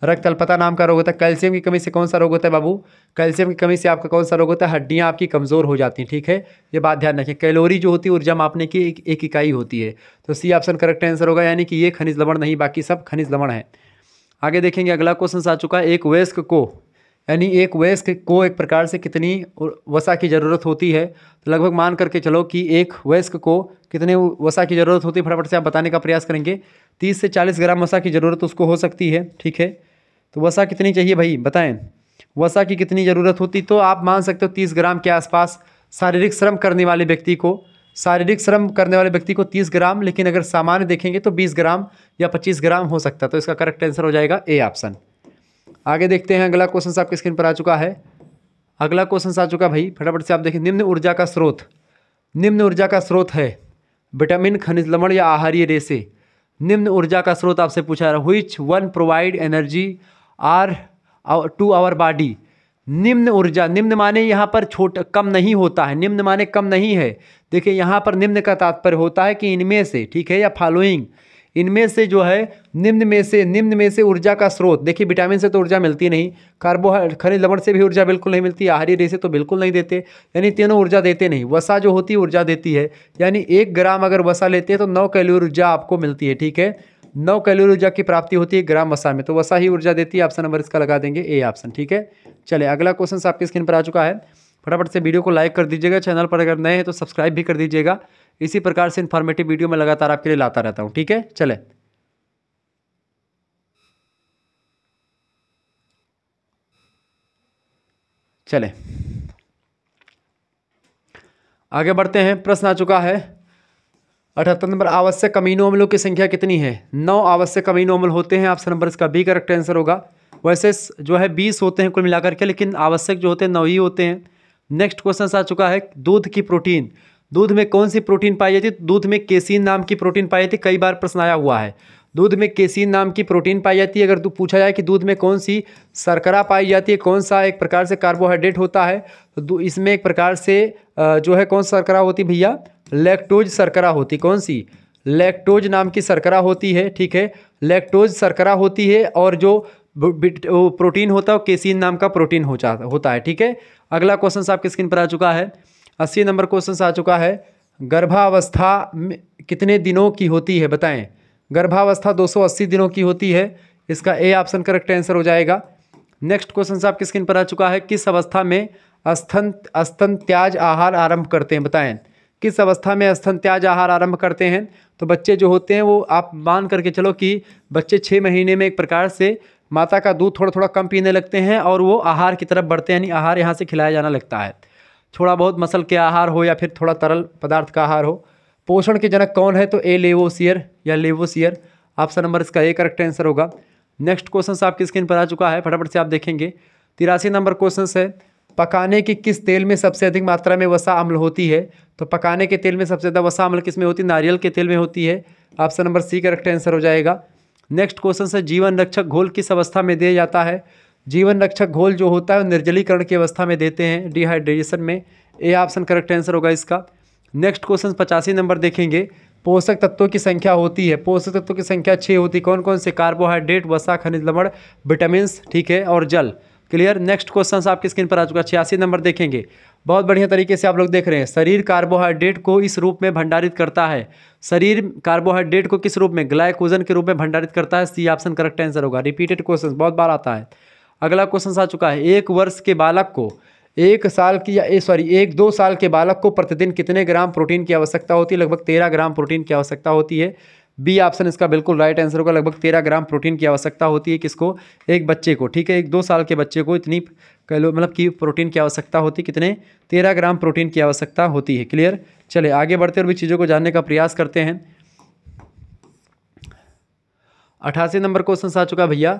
रक्त अल्पता नाम का रोग होता है। कैल्शियम की कमी से कौन सा रोग होता है बाबू? कैल्शियम की कमी से आपका कौन सा रोग होता है? हड्डियां आपकी कमज़ोर हो जाती हैं। ठीक है, ये बात ध्यान रखें। कैलोरी जो होती है ऊर्जा मापने की एक इकाई होती है। तो सी ऑप्शन करेक्ट आंसर होगा, यानी कि ये खनिज लवण नहीं, बाकी सब खनिज लवण है। आगे देखेंगे, अगला क्वेश्चन आ चुका है, एक वयस्क को एक प्रकार से कितनी वसा की ज़रूरत होती है? तो लगभग मान करके चलो कि एक वयस्क को कितने वसा की ज़रूरत होती है? फटाफट से आप बताने का प्रयास करेंगे। 30 से 40 ग्राम वसा की ज़रूरत उसको हो सकती है। ठीक है, तो वसा कितनी चाहिए भाई बताएं, वसा की कितनी ज़रूरत होती? तो आप मान सकते हो 30 ग्राम के आसपास। शारीरिक श्रम करने वाले व्यक्ति को 30 ग्राम, लेकिन अगर सामान्य देखेंगे तो 20 ग्राम या 25 ग्राम हो सकता है। तो इसका करेक्ट आंसर हो जाएगा ए ऑप्शन। आगे देखते हैं, अगला क्वेश्चन आपकी स्क्रीन पर आ चुका है। अगला क्वेश्चन आ चुका भाई, फटाफट से आप देखें। निम्न ऊर्जा का स्रोत है विटामिन, खनिज लवण या आहारीय रेशे? निम्न ऊर्जा का स्रोत आपसे पूछा है, which one provide energy are to our body? निम्न ऊर्जा, निम्न माने यहाँ पर कम नहीं होता है, निम्न माने कम नहीं है। देखिए यहाँ पर निम्न का तात्पर्य होता है कि इनमें से, ठीक है, या फॉलोइंग, इनमें से जो है निम्न में से ऊर्जा का स्रोत। देखिए विटामिन से तो ऊर्जा मिलती नहीं, खनिज लवण से भी ऊर्जा बिल्कुल नहीं मिलती, आहारीय रेशे तो बिल्कुल नहीं देते, यानी तीनों ऊर्जा देते नहीं। वसा जो होती है ऊर्जा देती है, यानी 1 ग्राम अगर वसा लेते हैं तो 9 कैलोरी ऊर्जा आपको मिलती है। ठीक है, 9 कैलोरी ऊर्जा की प्राप्ति होती है ग्राम वसा में, तो वसा ही ऊर्जा देती है। ऑप्शन नंबर इसका लगा देंगे ए ऑप्शन। ठीक है, चलिए अगला क्वेश्चन आपकी स्क्रीन पर आ चुका है। फटाफट से वीडियो को लाइक कर दीजिएगा, चैनल पर अगर नए हैं तो सब्सक्राइब भी कर दीजिएगा। इसी प्रकार से इन्फॉर्मेटिव वीडियो मैं लगातार आपके लिए लाता रहता हूँ। ठीक है, चले आगे बढ़ते हैं। प्रश्न आ चुका है 78 नंबर, आवश्यक अमीनो अम्लों की संख्या कितनी है? 9 आवश्यक अमीनो अम्ल होते हैं। ऑप्शन नंबर इसका बी करेक्ट आंसर होगा। वैसे जो है 20 होते हैं कुल मिलाकर के, लेकिन आवश्यक जो होते हैं 9 ही होते हैं। नेक्स्ट क्वेश्चन आ चुका है, दूध की प्रोटीन, दूध में कौन सी प्रोटीन पाई जाती है? दूध में केसीन नाम की प्रोटीन पाई जाती है। कई बार प्रश्न आया हुआ है, दूध में केसीन नाम की प्रोटीन पाई जाती है। अगर पूछा जाए कि दूध में कौन सी शर्करा पाई जाती है, कौन सा एक प्रकार से कार्बोहाइड्रेट होता है, तो इसमें एक प्रकार से जो है कौन सा शर्करा होती है भैया? लैक्टोज शर्करा होती, कौन सी? लैक्टोज नाम की शर्करा होती है, ठीक है, लैक्टोज शर्करा होती है। और जो वो प्रोटीन होता है वो केसीन नाम का प्रोटीन होता है, ठीक है। अगला क्वेश्चन आपके स्क्रीन पर आ चुका है, 80 नंबर क्वेश्चन आ चुका है। गर्भावस्था कितने दिनों की होती है बताएं? गर्भावस्था 280 दिनों की होती है, इसका ए ऑप्शन करेक्ट आंसर हो जाएगा। नेक्स्ट क्वेश्चन आपके स्क्रीन पर आ चुका है, किस अवस्था में स्तन त्याज आहार आरंभ करते हैं बताएं? किस अवस्था में स्तन त्याज आहार आरंभ करते हैं? तो बच्चे जो होते हैं वो आप मान करके चलो कि बच्चे 6 महीने में एक प्रकार से माता का दूध थोड़ा थोड़ा कम पीने लगते हैं और वो आहार की तरफ बढ़ते हैं, यानी आहार यहाँ से खिलाया जाना लगता है। थोड़ा बहुत मसल के आहार हो या फिर थोड़ा तरल पदार्थ का आहार हो। पोषण के जनक कौन है? तो ए लेवोसियर या लेवोसियर, ऑप्शन नंबर इसका ए करेक्ट आंसर होगा। नेक्स्ट क्वेश्चन आपकी स्क्रीन पर आ चुका है, फटाफट से आप देखेंगे। 83 नंबर क्वेश्चन है, पकाने के किस तेल में सबसे अधिक मात्रा में वसा अम्ल होती है? तो पकाने के तेल में सबसे ज़्यादा वसा अम्ल किस में होती है? नारियल के तेल में होती है, option number C correct answer हो जाएगा। नेक्स्ट क्वेश्चन है, जीवन रक्षक घोल किस अवस्था में दिया जाता है? जीवन रक्षक घोल जो होता है निर्जलीकरण की अवस्था में देते हैं, डिहाइड्रेशन में, ए ऑप्शन करेक्ट आंसर होगा इसका। नेक्स्ट क्वेश्चन 85 नंबर देखेंगे, पोषक तत्वों की संख्या होती है, पोषक तत्वों की संख्या 6 होती है, कौन कौन से? कार्बोहाइड्रेट, वसा, खनिज लवण, विटामिन, ठीक है, और जल। क्लियर। नेक्स्ट क्वेश्चन आपकी स्क्रीन पर आ चुका है, 86 नंबर देखेंगे। बहुत बढ़िया तरीके से आप लोग देख रहे हैं, शरीर कार्बोहाइड्रेट को इस रूप में भंडारित करता है, शरीर कार्बोहाइड्रेट को किस रूप में? ग्लाइकोजन के रूप में भंडारित करता है, सी ऑप्शन करेक्ट आंसर होगा। रिपीटेड क्वेश्चन बहुत बार आता है। अगला क्वेश्चन आ चुका है, 1 वर्ष के बालक को 1 साल की या 1-2 साल के बालक को प्रतिदिन कितने ग्राम प्रोटीन की आवश्यकता होती है? लगभग 13 ग्राम प्रोटीन की आवश्यकता होती है, बी ऑप्शन इसका बिल्कुल राइट आंसर होगा। लगभग 13 ग्राम प्रोटीन की आवश्यकता होती है किसको? एक बच्चे को, ठीक है, 1-2 साल के बच्चे को इतनी मतलब कि प्रोटीन की आवश्यकता होती है, कितने? 13 ग्राम प्रोटीन की आवश्यकता होती है। क्लियर। चले आगे बढ़ते और भी चीज़ों को जानने का प्रयास करते हैं। 88 नंबर क्वेश्चन आ चुका भैया।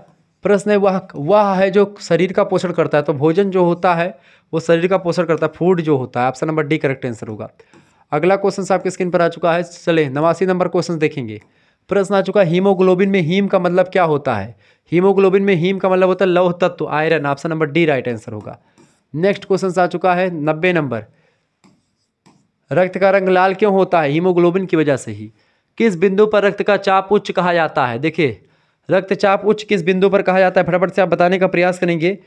प्रश्न है, वह है जो शरीर का पोषण करता है। तो भोजन जो होता है वो शरीर का पोषण करता है, फूड जो होता है, option number D correct answer होगा। अगला क्वेश्चन आपके स्क्रीन पर आ चुका है, चले 89 नंबर क्वेश्चन देखेंगे। प्रश्न आ चुका है, हीमोग्लोबिन में हीम का मतलब क्या होता है? हीमोग्लोबिन में हीम का मतलब होता है लौह तत्व, iron, option number D right answer होगा। नेक्स्ट क्वेश्चन आ चुका है 90 नंबर, रक्त का रंग लाल क्यों होता है? हीमोग्लोबिन की वजह से ही। किस बिंदु पर रक्त का चाप उच्च कहा जाता है? देखिए, रक्तचाप उच्च किस बिंदु पर कहा जाता है? फटाफट से आप बताने का प्रयास करेंगे।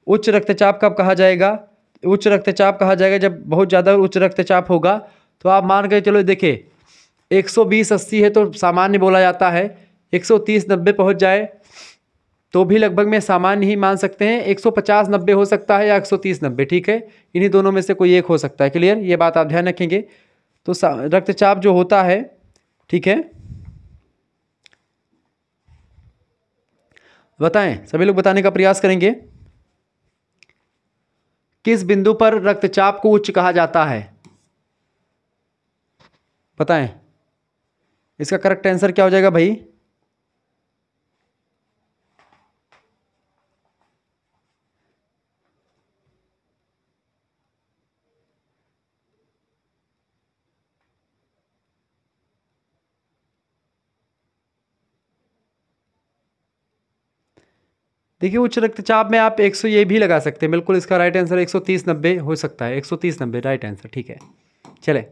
उच्च रक्तचाप कब कहा जाएगा? उच्च रक्तचाप कहा जाएगा जब बहुत ज़्यादा उच्च रक्तचाप होगा। तो आप मान के चलो, देखिए 120-80 है तो सामान्य बोला जाता है, 130-90 पहुंच जाए तो भी लगभग में सामान्य ही मान सकते हैं, 150-90 हो सकता है या 130-90, ठीक है, इन्हीं दोनों में से कोई एक हो सकता है। क्लियर, ये बात आप ध्यान रखेंगे। तो रक्तचाप जो होता है, ठीक है, बताएं, सभी लोग बताने का प्रयास करेंगे। किस बिंदु पर रक्तचाप को उच्च कहा जाता है? बताएं, इसका करेक्ट आंसर क्या हो जाएगा भाई? देखिए, उच्च रक्तचाप में आप 100 ये भी लगा सकते हैं, बिल्कुल इसका राइट आंसर 130-90 हो सकता है, 130-90 राइट आंसर, ठीक है। चले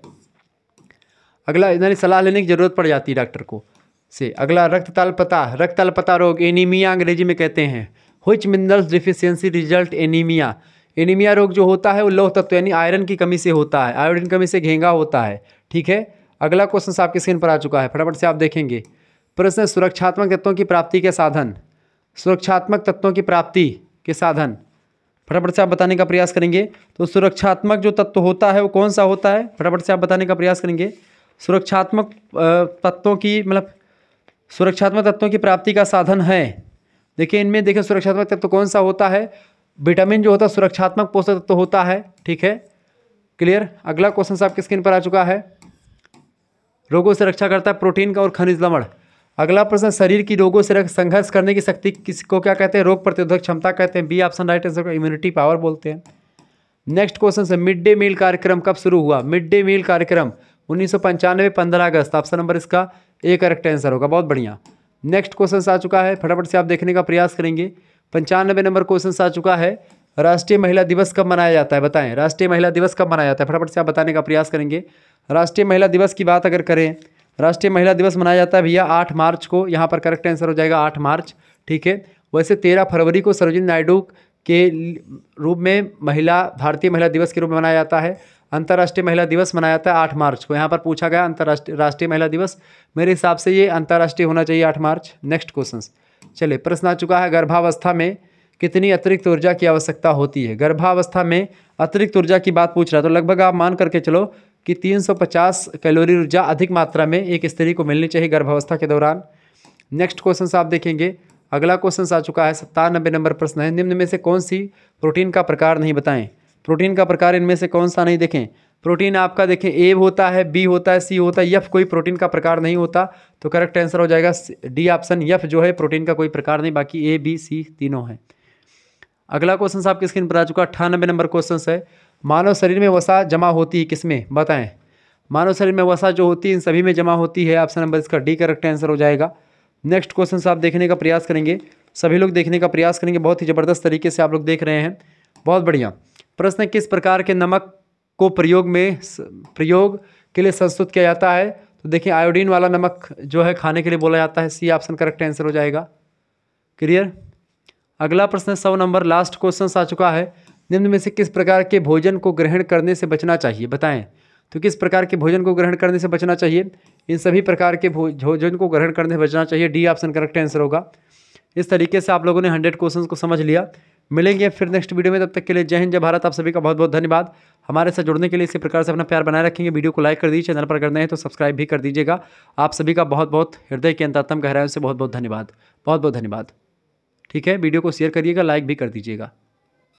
अगला, यानी सलाह लेने की जरूरत पड़ जाती है डॉक्टर को से। अगला, रक्त अल्पता रोग, एनीमिया अंग्रेजी में कहते हैं। Which minerals deficiency result anaemia? Anaemia रोग जो होता है वो लौह तत्व यानी आयरन की कमी से होता है, आयोडीन कमी से घेंगा होता है, ठीक है। अगला क्वेश्चन आपकी स्क्रीन पर आ चुका है, फटाफट से आप देखेंगे। प्रश्न, सुरक्षात्मक तत्वों की प्राप्ति के साधन, सुरक्षात्मक तत्वों की प्राप्ति के साधन, फटाफट से आप बताने का प्रयास करेंगे। तो सुरक्षात्मक जो तत्व होता है वो कौन सा होता है? फटाफट से आप बताने का प्रयास करेंगे। सुरक्षात्मक तत्वों की मतलब सुरक्षात्मक तत्वों की प्राप्ति का साधन है, देखिए इनमें, देखिए सुरक्षात्मक तत्व कौन सा होता है? विटामिन जो होता है सुरक्षात्मक पोषक तत्व होता है, ठीक है। क्लियर। अगला क्वेश्चन आपकी स्क्रीन पर आ चुका है, रोगों से रक्षा करता है प्रोटीन का और खनिज लवण। अगला प्रश्न, शरीर की रोगों से संघर्ष करने की शक्ति किसको क्या कहते हैं? रोग प्रतिरोधक क्षमता कहते हैं, B option right answer, immunity power बोलते हैं। नेक्स्ट क्वेश्चन है, मिड डे मील कार्यक्रम कब शुरू हुआ? मिड डे मील कार्यक्रम 1995, 15 अगस्त, ऑप्शन नंबर इसका ए करेक्ट आंसर होगा। बहुत बढ़िया। नेक्स्ट क्वेश्चन आ चुका है, फटाफट से आप देखने का प्रयास करेंगे। 95 नंबर क्वेश्चन आ चुका है, राष्ट्रीय महिला दिवस कब मनाया जाता है, बताएं। राष्ट्रीय महिला दिवस कब मनाया जाता है, फटाफट से आप बताने का प्रयास करेंगे। राष्ट्रीय महिला दिवस की बात अगर करें, राष्ट्रीय महिला दिवस मनाया जाता है भैया 8 मार्च को। यहाँ पर करेक्ट आंसर हो जाएगा 8 मार्च। ठीक है, वैसे 13 फरवरी को सरोजिनी नायडू के रूप में भारतीय महिला दिवस के रूप में मनाया जाता है। अंतर्राष्ट्रीय महिला दिवस मनाया जाता है 8 मार्च को। यहाँ पर पूछा गया राष्ट्रीय महिला दिवस, मेरे हिसाब से ये अंतर्राष्ट्रीय होना चाहिए 8 मार्च। नेक्स्ट क्वेश्चन, चलिए प्रश्न आ चुका है, गर्भावस्था में कितनी अतिरिक्त ऊर्जा की आवश्यकता होती है। गर्भावस्था में अतिरिक्त ऊर्जा की बात पूछ रहा है, तो लगभग आप मान करके चलो कि 350 कैलोरी ऊर्जा अधिक मात्रा में एक स्त्री को मिलनी चाहिए गर्भावस्था के दौरान। नेक्स्ट क्वेश्चन आप देखेंगे, अगला क्वेश्चन आ चुका है 97 नंबर प्रश्न है, निम्न में से कौन सी प्रोटीन का प्रकार नहीं, बताएं। प्रोटीन का प्रकार इनमें से कौन सा नहीं, देखें प्रोटीन आपका देखें ए होता है, बी होता है, सी होता है, एफ कोई प्रोटीन का प्रकार नहीं होता। तो करेक्ट आंसर हो जाएगा डी ऑप्शन, एफ जो है प्रोटीन का कोई प्रकार नहीं, बाकी ए बी सी तीनों हैं। अगला क्वेश्चन आपकी स्क्रीन पर आ चुका 98 नंबर क्वेश्चन है, मानव शरीर में वसा जमा होती है किसमें, बताएं। मानव शरीर में वसा जो होती है इन सभी में जमा होती है, ऑप्शन नंबर इसका डी करेक्ट आंसर हो जाएगा। नेक्स्ट क्वेश्चन आप देखने का प्रयास करेंगे, सभी लोग देखने का प्रयास करेंगे, बहुत ही ज़बरदस्त तरीके से आप लोग देख रहे हैं, बहुत बढ़िया। प्रश्न, किस प्रकार के नमक को प्रयोग के लिए संस्तुत किया जाता है, तो देखिए आयोडीन वाला नमक जो है खाने के लिए बोला जाता है, सी ऑप्शन करेक्ट आंसर हो जाएगा। क्लियर। अगला प्रश्न 100 नंबर लास्ट क्वेश्चन आ चुका है, निम्न में से किस प्रकार के भोजन को ग्रहण करने से बचना चाहिए, बताएं। तो किस प्रकार के भोजन को ग्रहण करने से बचना चाहिए, इन सभी प्रकार के भोजन को ग्रहण करने से बचना चाहिए, डी ऑप्शन करेक्ट आंसर होगा। इस तरीके से आप लोगों ने 100 क्वेश्चंस को समझ लिया। मिलेंगे फिर नेक्स्ट वीडियो में, तब तक के लिए जय हिंद जय भारत। आप सभी का बहुत बहुत धन्यवाद। हमारे साथ जुड़ने के लिए इसी प्रकार से अपना प्यार बनाए रखेंगे। वीडियो को लाइक कर दीजिए, चैनल पर अगर नए हैं तो सब्सक्राइब भी कर दीजिएगा। आप सभी का बहुत बहुत हृदय के अंतरतम गहराइयों से बहुत बहुत धन्यवाद, बहुत बहुत धन्यवाद। ठीक है, वीडियो को शेयर करिएगा, लाइक भी कर दीजिएगा।